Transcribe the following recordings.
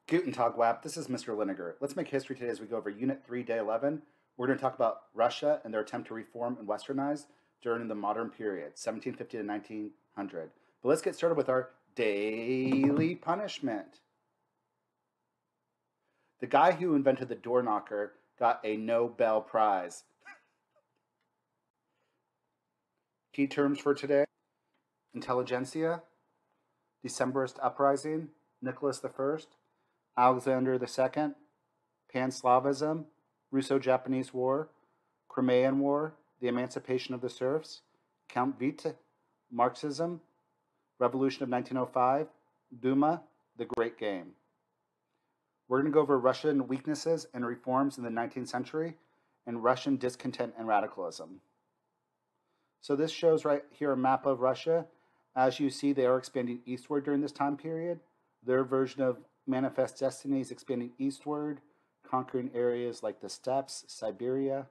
Guten Tag, WAP. This is Mr. Liniger. Let's make history today as we go over Unit 3, Day 11. We're going to talk about Russia and their attempt to reform and westernize during the modern period, 1750 to 1900. But let's get started with our daily punishment. The guy who invented the door knocker got a Nobel Prize. Key terms for today: intelligentsia, Decembrist uprising, Nicholas I, Alexander II, Pan-Slavism, Russo-Japanese War, Crimean War, the Emancipation of the Serfs, Count Witte, Marxism, Revolution of 1905, Duma, the Great Game. We're going to go over Russian weaknesses and reforms in the 19th century and Russian discontent and radicalism. So this shows right here a map of Russia. As you see, they are expanding eastward during this time period. Their version of Manifest Destiny is expanding eastward, conquering areas like the steppes, Siberia,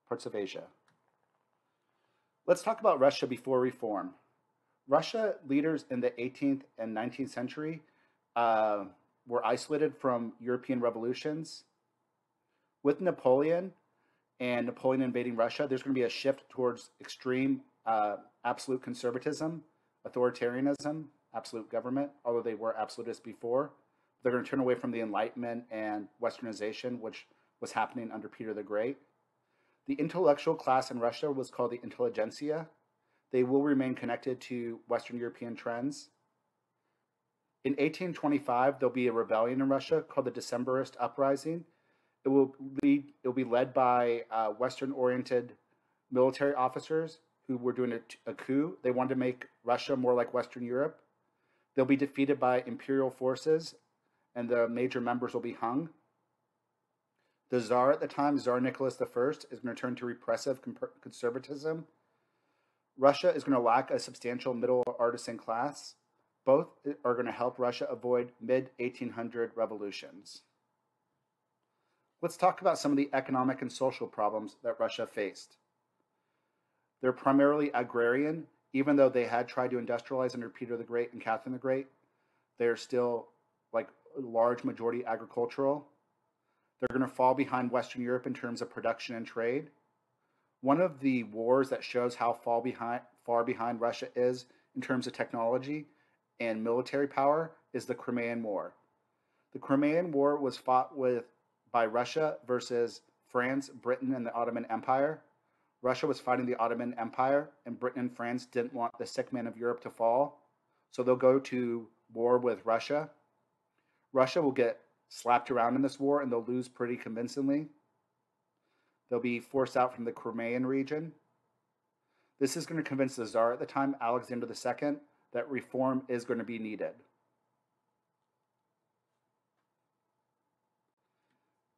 parts of Asia. Let's talk about Russia before reform. Russia leaders in the 18th and 19th century were isolated from European revolutions. With Napoleon and Napoleon invading Russia, there's going to be a shift towards extreme absolute conservatism, authoritarianism, absolute government, although they were absolutists before. They're going to turn away from the Enlightenment and Westernization, which was happening under Peter the Great. The intellectual class in Russia was called the intelligentsia. They will remain connected to Western European trends. In 1825, there'll be a rebellion in Russia called the Decembrist Uprising. It will be led by Western-oriented military officers who were doing a coup. They wanted to make Russia more like Western Europe. They'll be defeated by imperial forces, and the major members will be hung. The Tsar at the time, Tsar Nicholas I, is going to turn to repressive conservatism. Russia is going to lack a substantial middle artisan class. Both are going to help Russia avoid mid-1800 revolutions. Let's talk about some of the economic and social problems that Russia faced. They're primarily agrarian. Even though they had tried to industrialize under Peter the Great and Catherine the Great, they're still like a large majority agricultural. They're going to fall behind Western Europe in terms of production and trade. One of the wars that shows how far behind Russia is in terms of technology and military power is the Crimean War. The Crimean War was fought by Russia versus France, Britain, and the Ottoman Empire. Russia was fighting the Ottoman Empire, and Britain and France didn't want the sick man of Europe to fall, so they'll go to war with Russia. Russia will get slapped around in this war, and they'll lose pretty convincingly. They'll be forced out from the Crimean region. This is going to convince the Tsar at the time, Alexander II, that reform is going to be needed.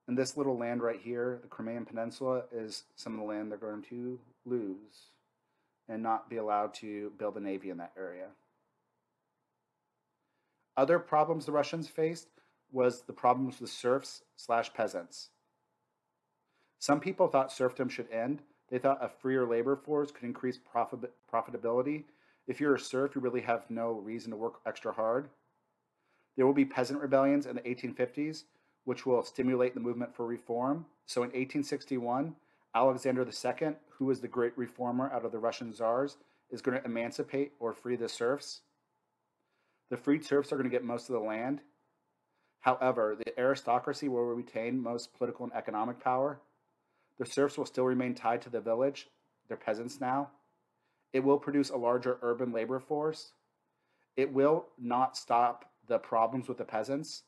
And this little land right here, the Crimean Peninsula, is some of the land they're going to lose and not be allowed to build a navy in that area. Other problems the Russians faced was the problems with serfs/peasants. Some people thought serfdom should end. They thought a freer labor force could increase profitability. If you're a serf, you really have no reason to work extra hard. There will be peasant rebellions in the 1850s, which will stimulate the movement for reform. So in 1861, Alexander II, who was the great reformer out of the Russian czars, is going to emancipate or free the serfs. The freed serfs are going to get most of the land. However, the aristocracy will retain most political and economic power. The serfs will still remain tied to the village. They're peasants now. It will produce a larger urban labor force. It will not stop the problems with the peasants.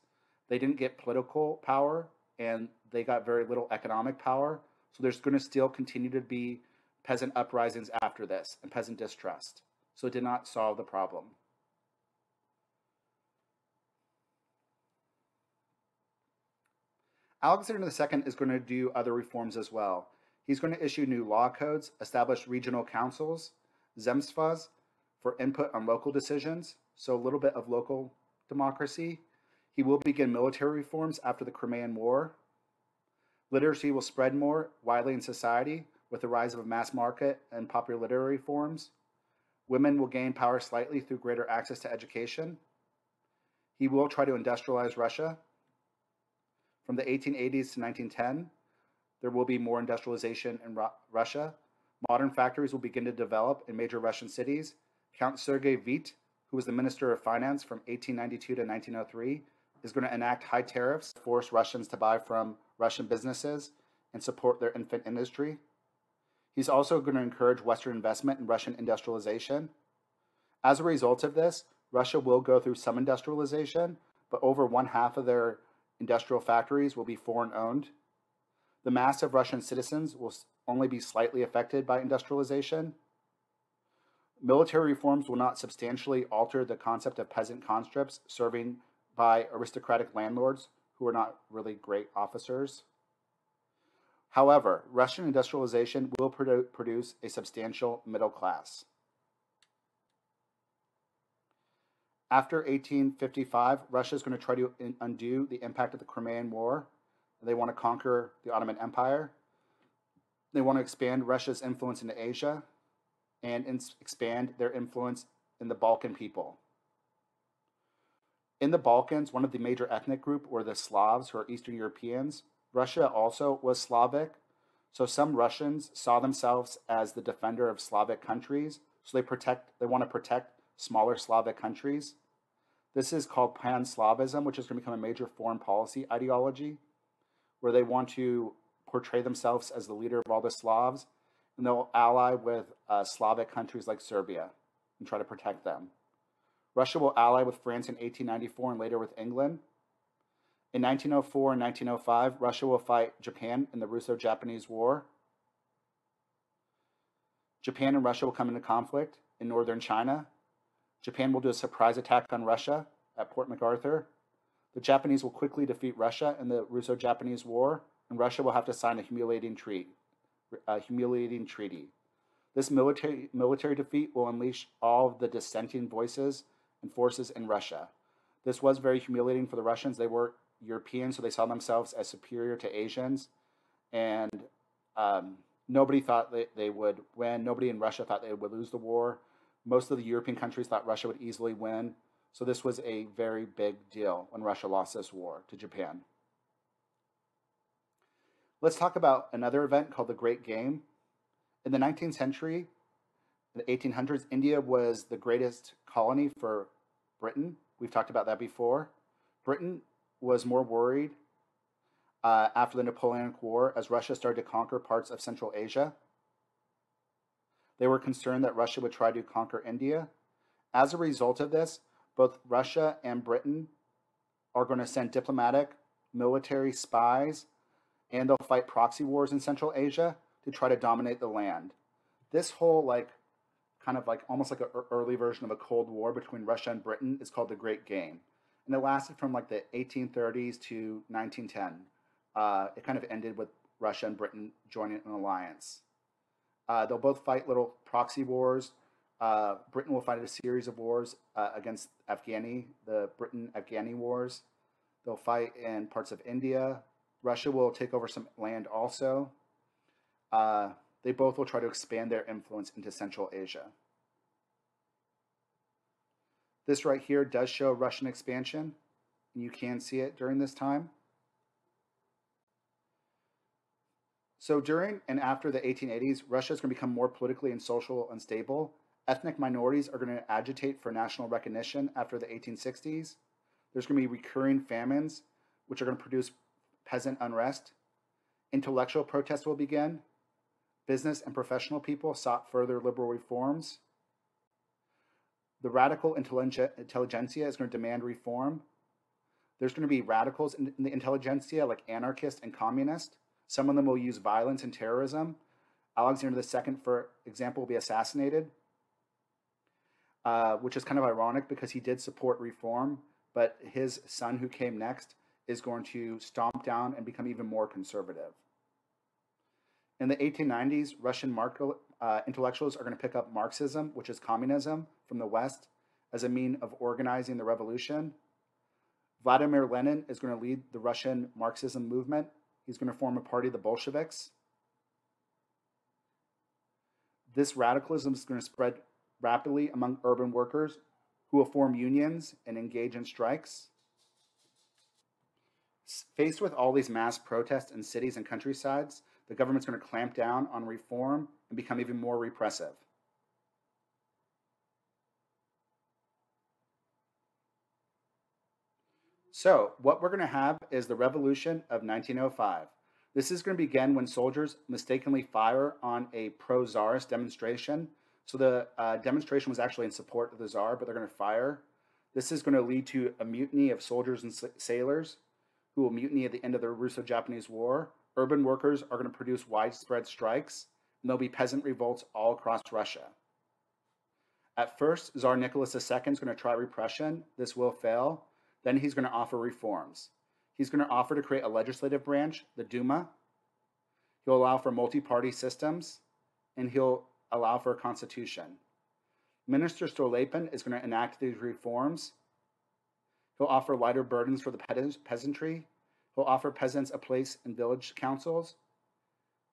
They didn't get political power, and they got very little economic power. So there's going to still continue to be peasant uprisings after this and peasant distrust. So it did not solve the problem. Alexander II is going to do other reforms as well. He's going to issue new law codes, establish regional councils, zemstvas, for input on local decisions, so a little bit of local democracy. He will begin military reforms after the Crimean War. Literacy will spread more widely in society with the rise of a mass market and popular literary forms. Women will gain power slightly through greater access to education. He will try to industrialize Russia. From the 1880s to 1910, there will be more industrialization in Russia. Modern factories will begin to develop in major Russian cities. Count Sergei Veit, who was the Minister of Finance from 1892 to 1903, is going to enact high tariffs, force Russians to buy from Russian businesses and support their infant industry. He's also going to encourage Western investment in Russian industrialization. As a result of this, Russia will go through some industrialization, but over 1/2 of their industrial factories will be foreign owned. The mass of Russian citizens will only be slightly affected by industrialization. Military reforms will not substantially alter the concept of peasant conscripts serving by aristocratic landlords who are not really great officers. However, Russian industrialization will produce a substantial middle class. After 1855, Russia is going to try to undo the impact of the Crimean War. They want to conquer the Ottoman Empire. They want to expand Russia's influence into Asia and expand their influence in the Balkan people. In the Balkans, one of the major ethnic groups were the Slavs, who are Eastern Europeans. Russia also was Slavic, so some Russians saw themselves as the defender of Slavic countries, so they want to protect smaller Slavic countries. This is called Pan-Slavism, which is going to become a major foreign policy ideology, where they want to portray themselves as the leader of all the Slavs, and they'll ally with Slavic countries like Serbia and try to protect them. Russia will ally with France in 1894 and later with England. In 1904 and 1905, Russia will fight Japan in the Russo-Japanese War. Japan and Russia will come into conflict in northern China. Japan will do a surprise attack on Russia at Port MacArthur. The Japanese will quickly defeat Russia in the Russo-Japanese War, and Russia will have to sign a humiliating treaty. This military defeat will unleash all of the dissenting voices and forces in Russia. This was very humiliating for the Russians. They were Europeans, so they saw themselves as superior to Asians, and nobody thought that they would win. Nobody in Russia thought they would lose the war. Most of the European countries thought Russia would easily win, so this was a very big deal when Russia lost this war to Japan. Let's talk about another event called the Great Game. In the 19th century, in the 1800s, India was the greatest colony for Britain. We've talked about that before. Britain was more worried after the Napoleonic War as Russia started to conquer parts of Central Asia. They were concerned that Russia would try to conquer India. As a result of this, both Russia and Britain are going to send diplomatic, military spies, and they'll fight proxy wars in Central Asia to try to dominate the land. This whole almost like an early version of a Cold War between Russia and Britain is called the Great Game. And it lasted from like the 1830s to 1910. It kind of ended with Russia and Britain joining an alliance. They'll both fight little proxy wars. Britain will fight a series of wars against Afghani, the Britain-Afghani wars. They'll fight in parts of India. Russia will take over some land also. They both will try to expand their influence into Central Asia. This right here does show Russian expansion. You can see it during this time. So during and after the 1880s, Russia is going to become more politically and socially unstable. Ethnic minorities are going to agitate for national recognition after the 1860s. There's going to be recurring famines, which are going to produce peasant unrest. Intellectual protests will begin. Business and professional people sought further liberal reforms. The radical intelligentsia is going to demand reform. There's going to be radicals in the intelligentsia, like anarchists and communists. Some of them will use violence and terrorism. Alexander II, for example, will be assassinated, which is kind of ironic because he did support reform, but his son, who came next, is going to stomp down and become even more conservative. In the 1890s, Russian intellectuals are going to pick up Marxism, which is communism, from the West as a mean of organizing the revolution. Vladimir Lenin is going to lead the Russian Marxism movement. He's going to form a party, the Bolsheviks. This radicalism is going to spread rapidly among urban workers who will form unions and engage in strikes. Faced with all these mass protests in cities and countrysides, the government's going to clamp down on reform and become even more repressive. So, what we're going to have is the Revolution of 1905. This is going to begin when soldiers mistakenly fire on a pro czarist demonstration. So, the demonstration was actually in support of the czar, but they're going to fire. This is going to lead to a mutiny of soldiers and sailors who will mutiny at the end of the Russo Japanese War. Urban workers are going to produce widespread strikes, and there'll be peasant revolts all across Russia. At first, Tsar Nicholas II is going to try repression. This will fail. Then he's going to offer reforms. He's going to offer to create a legislative branch, the Duma. He'll allow for multi-party systems, and he'll allow for a constitution. Minister Stolypin is going to enact these reforms. He'll offer lighter burdens for the peasantry. He'll offer peasants a place in village councils,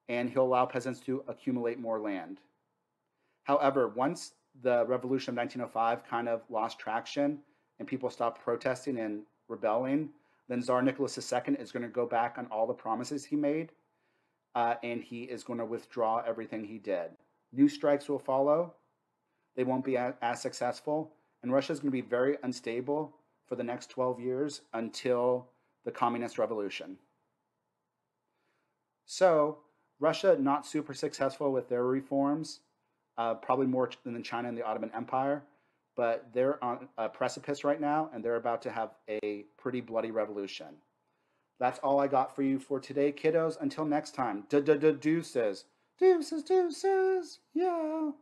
and he'll allow peasants to accumulate more land. However, once the revolution of 1905 kind of lost traction and people stopped protesting and rebelling, then Tsar Nicholas II is going to go back on all the promises he made, and he is going to withdraw everything he did. New strikes will follow. They won't be as successful, and Russia is going to be very unstable for the next 12 years until the Communist Revolution. So, Russia not super successful with their reforms, probably more than China and the Ottoman Empire, but they're on a precipice right now, and they're about to have a pretty bloody revolution. That's all I got for you for today, kiddos. Until next time, deuces. Deuces, deuces, yeah.